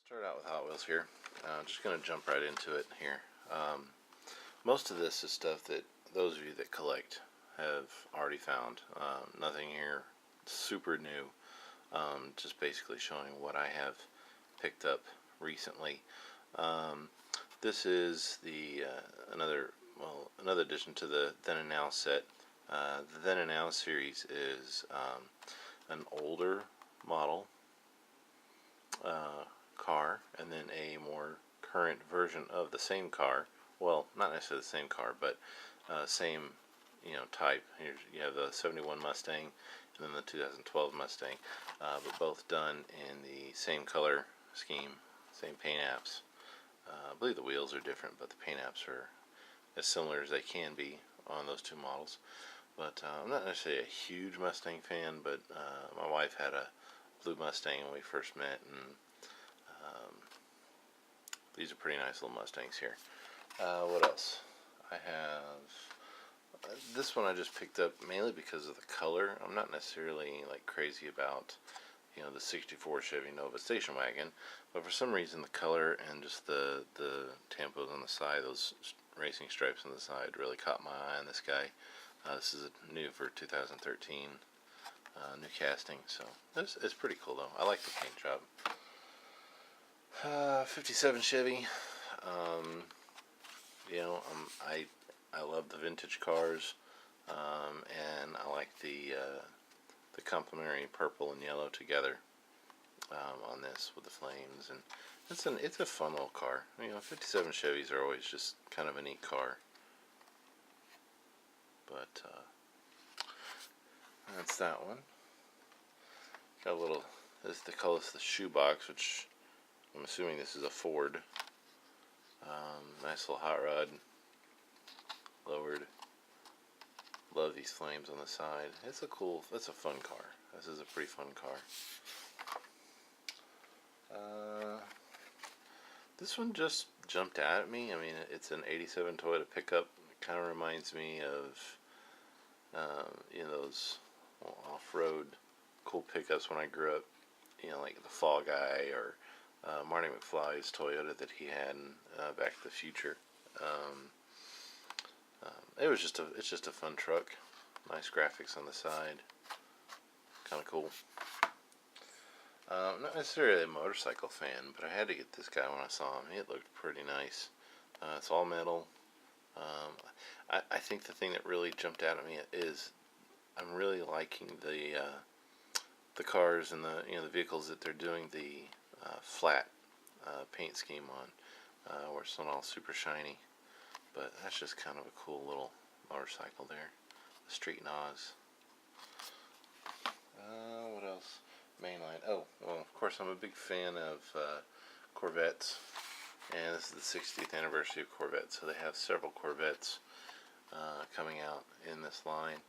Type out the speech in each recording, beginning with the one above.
Start out with Hot Wheels here. Just going to jump right into it here. Most of this is stuff that those of you that collect have already found. Nothing here super new. Just basically showing what I have picked up recently. This is the another addition to the Then and Now set. The Then and Now series is an older model car, and then a more current version of the same car. Well, not necessarily the same car, but same type. Here you have the '71 Mustang and then the 2012 Mustang, but both done in the same color scheme, same paint apps. I believe the wheels are different, but the paint apps are as similar as they can be on those two models. But I'm not necessarily a huge Mustang fan, but my wife had a blue Mustang when we first met, and these are pretty nice little Mustangs here. What else? I have this one I just picked up mainly because of the color. I'm not necessarily like crazy about the '64 Chevy Nova station wagon, but for some reason the color and just the tampos on the side, those racing stripes on the side, really caught my eye on this guy. This is new for 2013, new casting, so it's pretty cool though. I like the paint job. 57 Chevy. I love the vintage cars, and I like the complementary purple and yellow together on this with the flames, and it's a fun little car. 57 Chevys are always just kind of a neat car. But that's that one. Got a little. They call this the shoebox, which I'm assuming this is a Ford. Nice little hot rod, lowered. Love these flames on the side. It's a fun car. This is a pretty fun car. This one just jumped out at me. I mean, it's an '87 Toyota pickup. It kind of reminds me of those off-road cool pickups when I grew up. Like the Fall Guy or Marty McFly's Toyota that he had in Back to the Future. It's just a fun truck. Nice graphics on the side. Kind of cool. Not necessarily a motorcycle fan, but I had to get this guy when I saw him. It looked pretty nice. It's all metal. I think the thing that really jumped out at me is I'm really liking the cars and the vehicles that they're doing the flat paint scheme on, where it's not all super shiny. But that's just kind of a cool little motorcycle there. The Street Nos. What else? Mainline. Oh, well, of course, I'm a big fan of Corvettes. And this is the 60th anniversary of Corvette, so they have several Corvettes coming out in this line.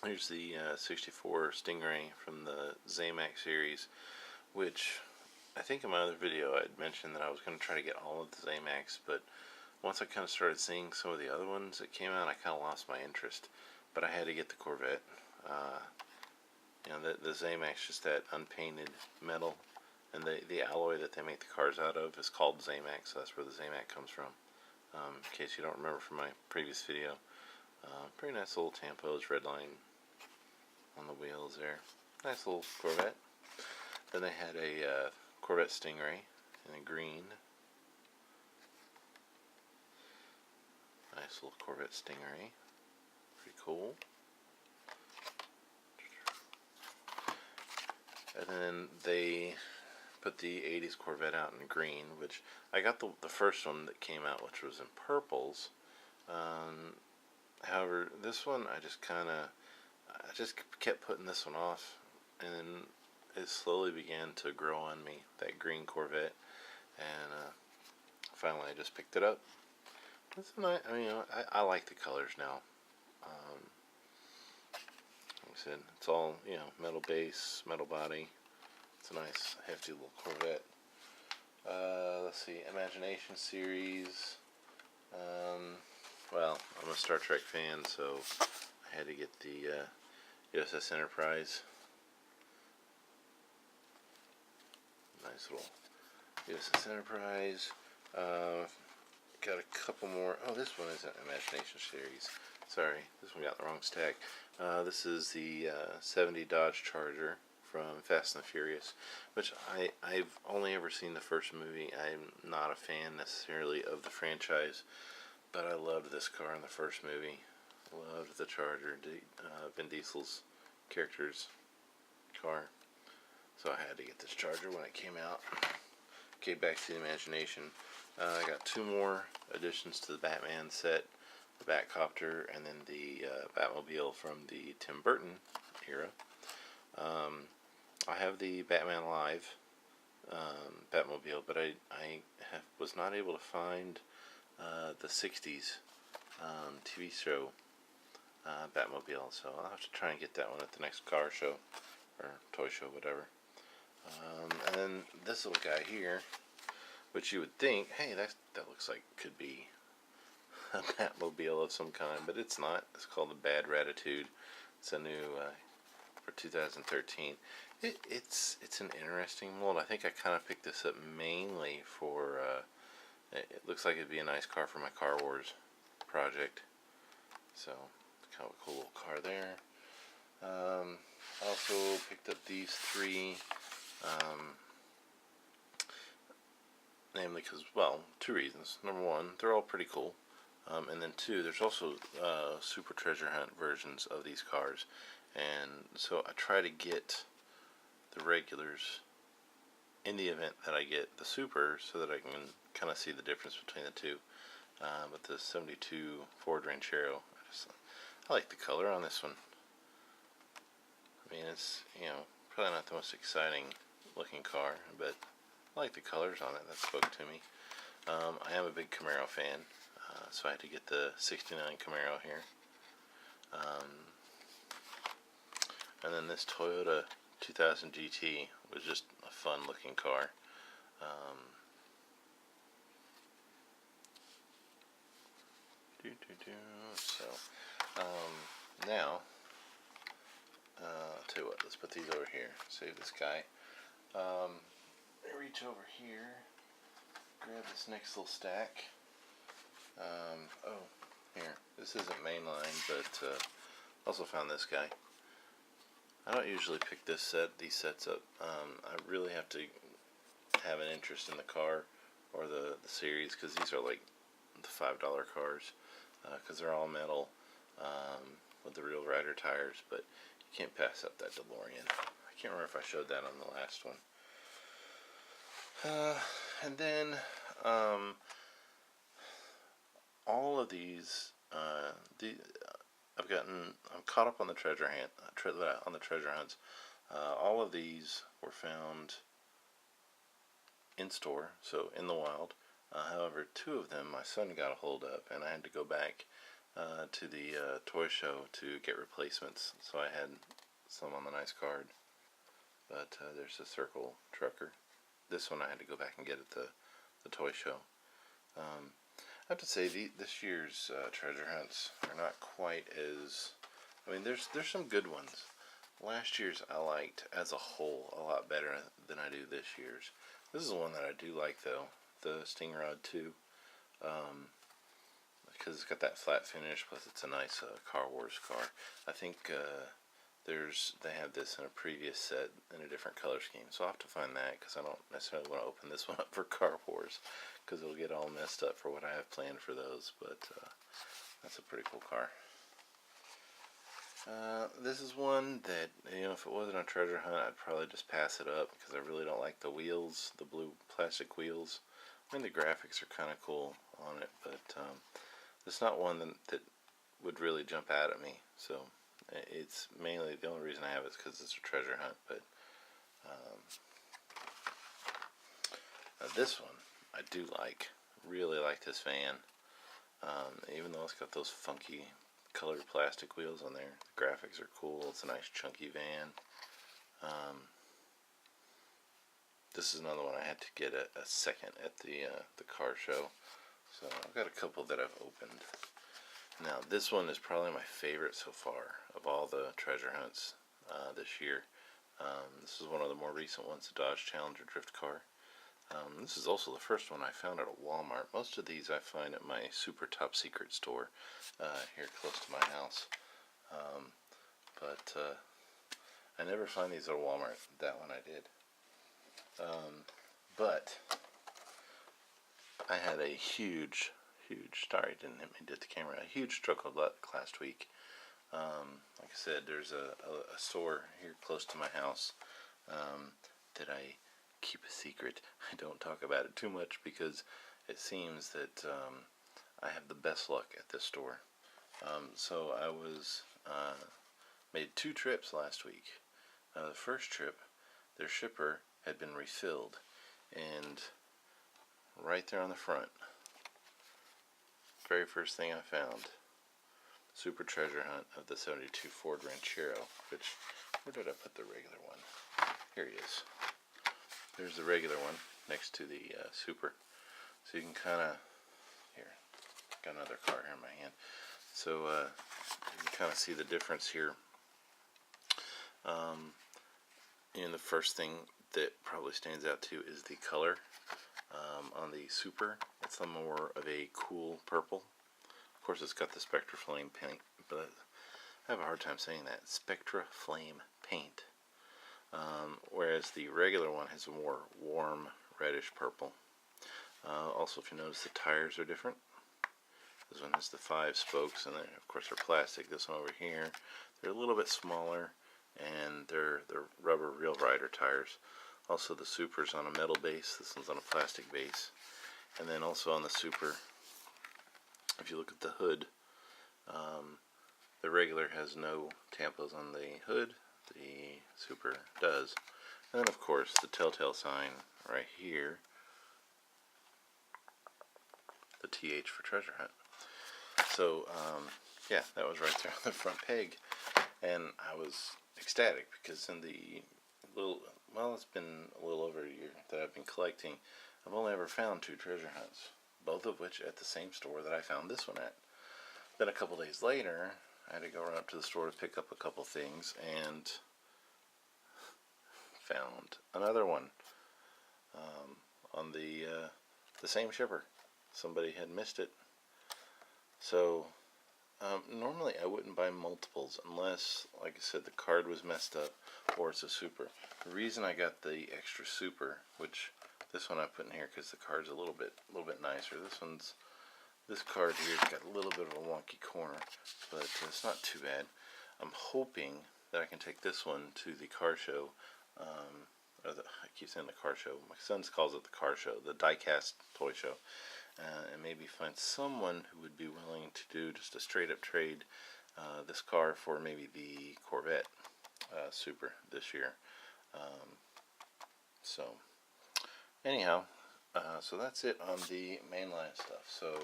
Here's the '64 Stingray from the Zamac series, which I think in my other video I had mentioned that I was going to try to get all of the Zamacs, but once I kind of started seeing some of the other ones that came out, I kind of lost my interest. But I had to get the Corvette. The Zamac's just that unpainted metal, and the alloy that they make the cars out of is called Zamac, so that's where the Zamac comes from. In case you don't remember from my previous video. Pretty nice little tampos, red line on the wheels there. Nice little Corvette. Then they had a Corvette Stingray in a green. Nice little Corvette Stingray. Pretty cool. And then they put the '80s Corvette out in green, which I got the first one that came out, which was in purples. However, this one I just kept putting this one off, and then it slowly began to grow on me, that green Corvette, and finally I just picked it up. It's nice. I like the colors now. Like I said, it's all metal base, metal body. It's a nice, hefty little Corvette. Let's see, Imagination series. Well, I'm a Star Trek fan, so I had to get the USS Enterprise. Nice nice little USS Enterprise. Got a couple more. Oh, this one is an Imagination series. Sorry, this one got the wrong stack. This is the 70 Dodge Charger from Fast and the Furious, which I've only ever seen the first movie. I'm not a fan necessarily of the franchise, but I loved this car in the first movie. Loved the Charger, Vin Diesel's character's car. So I had to get this Charger when it came out. Okay, back to the Imagination. I got two more additions to the Batman set. The Batcopter and then the Batmobile from the Tim Burton era. I have the Batman Live Batmobile, but I was not able to find the 60s TV show Batmobile, so I'll have to try and get that one at the next car show or toy show, whatever. And then this little guy here, which you would think, hey, that looks like could be a Batmobile of some kind, but it's not. It's called the Bad Ratitude. It's a new for 2013. It's an interesting mold. I think I kind of picked this up mainly for. It looks like it'd be a nice car for my Car Wars project. So kind of a cool little car there. Also picked up these three. Namely because, well, two reasons. Number one, they're all pretty cool. And then two, there's also Super Treasure Hunt versions of these cars. And so I try to get the regulars in the event that I get the Super so that I can kind of see the difference between the two. But the 72 Ford Ranchero, I like the color on this one. I mean, it's, probably not the most exciting looking car, but I like the colors on it. That spoke to me. I am a big Camaro fan, so I had to get the 69 Camaro here. And then this Toyota 2000 GT was just a fun looking car. So, now, I'll tell you what, let's put these over here. Save this guy. Reach over here, grab this next little stack. Oh, here. This isn't mainline, but also found this guy. I don't usually pick these sets up. I really have to have an interest in the car or the series, because these are like the $5 cars, because they're all metal with the real rider tires, but you can't pass up that DeLorean. I can't remember if I showed that on the last one. And then all of these, I'm caught up on the treasure hunts. All of these were found in store, so in the wild. However, two of them my son got a hold of, and I had to go back to the toy show to get replacements. So I had some on the nice card, but there's a Circle Trucker. This one I had to go back and get at the toy show. I have to say this year's treasure hunts are not quite as. I mean, there's some good ones. Last year's I liked as a whole a lot better than I do this year's. This is one that I do like though, the Stingrod 2, because it's got that flat finish. Plus, it's a nice Car Wars car. I think they have this in a previous set in a different color scheme, so I'll have to find that, because I don't necessarily want to open this one up for Car Wars, because it'll get all messed up for what I have planned for those, but that's a pretty cool car. This is one that, if it wasn't a treasure hunt, I'd probably just pass it up, because I really don't like the wheels, the blue plastic wheels. I mean, the graphics are kind of cool on it, but it's not one that would really jump out at me, so it's mainly, the only reason I have it is because it's a treasure hunt. But this one I do really like this van, even though it's got those funky colored plastic wheels on there. The graphics are cool. It's a nice chunky van. This is another one I had to get a second at the car show, so I've got a couple that I've opened. Now, this one is probably my favorite so far of all the treasure hunts this year. This is one of the more recent ones, the Dodge Challenger drift car. This is also the first one I found at a Walmart. Most of these I find at my super top secret store here close to my house. But I never find these at a Walmart. That one I did. But I had a huge, sorry, it didn't hit me, did the camera, a huge stroke of luck last week. Like I said, there's a store here close to my house that I keep a secret. I don't talk about it too much because it seems that I have the best luck at this store. So I made 2 trips last week. The first trip, their shipper had been refilled, and right there on the front, very first thing I found, super treasure hunt of the 72 Ford Ranchero, which, where did I put the regular one? Here he is. There's the regular one next to the super. So you can kind of, here, got another car here in my hand. So you can kind of see the difference here. And the first thing that probably stands out too is the color. On the super, it's a more of a cool purple. Of course, it's got the Spectra Flame paint, but I have a hard time saying that. Spectra Flame paint. Whereas the regular one has a more warm reddish purple. Also, if you notice, the tires are different. This one has the 5 spokes, and then, of course, they're plastic. This one over here, they're a little bit smaller, and they're rubber Real Rider tires. Also, the Super's on a metal base. This one's on a plastic base. And then also on the Super, if you look at the hood, the regular has no tampos on the hood. The Super does. And then, of course, the telltale sign right here, the TH for treasure hunt. So, yeah, that was right there on the front peg. And I was ecstatic because in the it's been a little over a year that I've been collecting. I've only ever found 2 treasure hunts, both of which at the same store that I found this one at. Then a couple days later, I had to go run up to the store to pick up a couple things and found another one on the same shipper. Somebody had missed it. So normally I wouldn't buy multiples unless, like I said, the card was messed up or it's a super. The reason I got the extra super, which this one I put in here because the card's a little bit nicer. This card here's got a little bit of a wonky corner, but it's not too bad. I'm hoping that I can take this one to the car show. I keep saying the car show. My son calls it the car show, the diecast toy show. And maybe find someone who would be willing to do just a straight up trade this car for maybe the Corvette Super this year. So anyhow, so that's it on the mainline stuff. So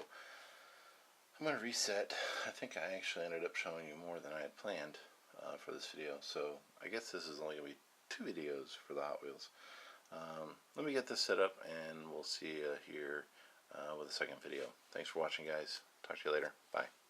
I'm going to reset. I think I actually ended up showing you more than I had planned for this video. So I guess this is only going to be 2 videos for the Hot Wheels. Let me get this set up and we'll see you here with a second video. Thanks for watching, guys. Talk to you later. Bye.